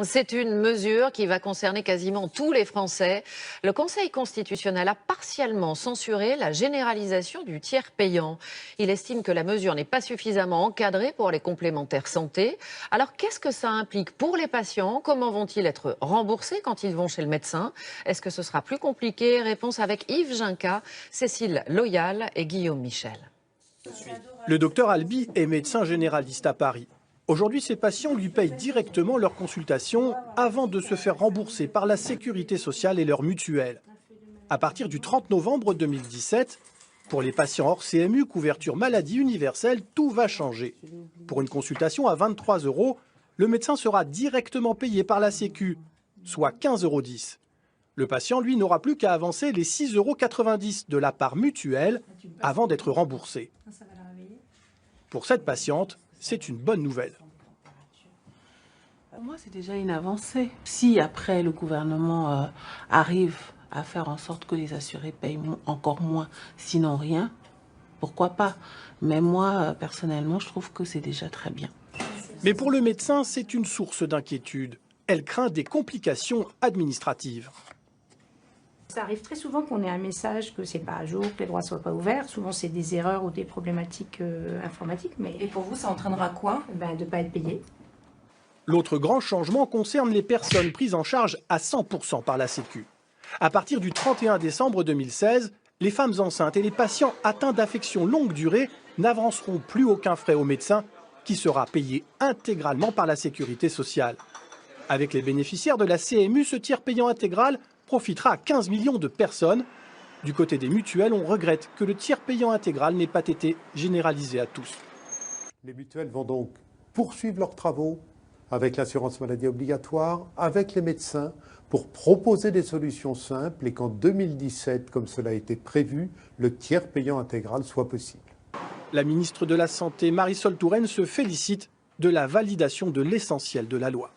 C'est une mesure qui va concerner quasiment tous les Français. Le Conseil constitutionnel a partiellement censuré la généralisation du tiers payant. Il estime que la mesure n'est pas suffisamment encadrée pour les complémentaires santé. Alors qu'est-ce que ça implique pour les patients? Comment vont-ils être remboursés quand ils vont chez le médecin? Est-ce que ce sera plus compliqué? Réponse avec Yves Ginca, Cécile Loyal et Guillaume Michel. Le docteur Albi est médecin généraliste à Paris. Aujourd'hui, ses patients lui payent directement leurs consultations avant de se faire rembourser par la sécurité sociale et leur mutuelle. À partir du 30 novembre 2017, pour les patients hors CMU, couverture maladie universelle, tout va changer. Pour une consultation à 23 €, le médecin sera directement payé par la Sécu, soit 15,10 €. Le patient, lui, n'aura plus qu'à avancer les 6,90 € de la part mutuelle avant d'être remboursé. Pour cette patiente, c'est une bonne nouvelle. Pour moi, c'est déjà une avancée. Si après le gouvernement arrive à faire en sorte que les assurés payent encore moins, sinon rien, pourquoi pas? Mais moi, personnellement, je trouve que c'est déjà très bien. Mais pour le médecin, c'est une source d'inquiétude. Elle craint des complications administratives. Ça arrive très souvent qu'on ait un message que c'est pas à jour, que les droits ne soient pas ouverts. Souvent, c'est des erreurs ou des problématiques informatiques. Et pour vous, ça entraînera quoi? De ne pas être payé. L'autre grand changement concerne les personnes prises en charge à 100% par la Sécu. À partir du 31 décembre 2016, les femmes enceintes et les patients atteints d'affections longue durée n'avanceront plus aucun frais au médecin qui sera payé intégralement par la sécurité sociale. Avec les bénéficiaires de la CMU, ce tiers payant intégral profitera à 15 millions de personnes. Du côté des mutuelles, on regrette que le tiers payant intégral n'ait pas été généralisé à tous. Les mutuelles vont donc poursuivre leurs travaux avec l'assurance maladie obligatoire, avec les médecins, pour proposer des solutions simples et qu'en 2017, comme cela a été prévu, le tiers payant intégral soit possible. La ministre de la Santé, Marisol Touraine, se félicite de la validation de l'essentiel de la loi.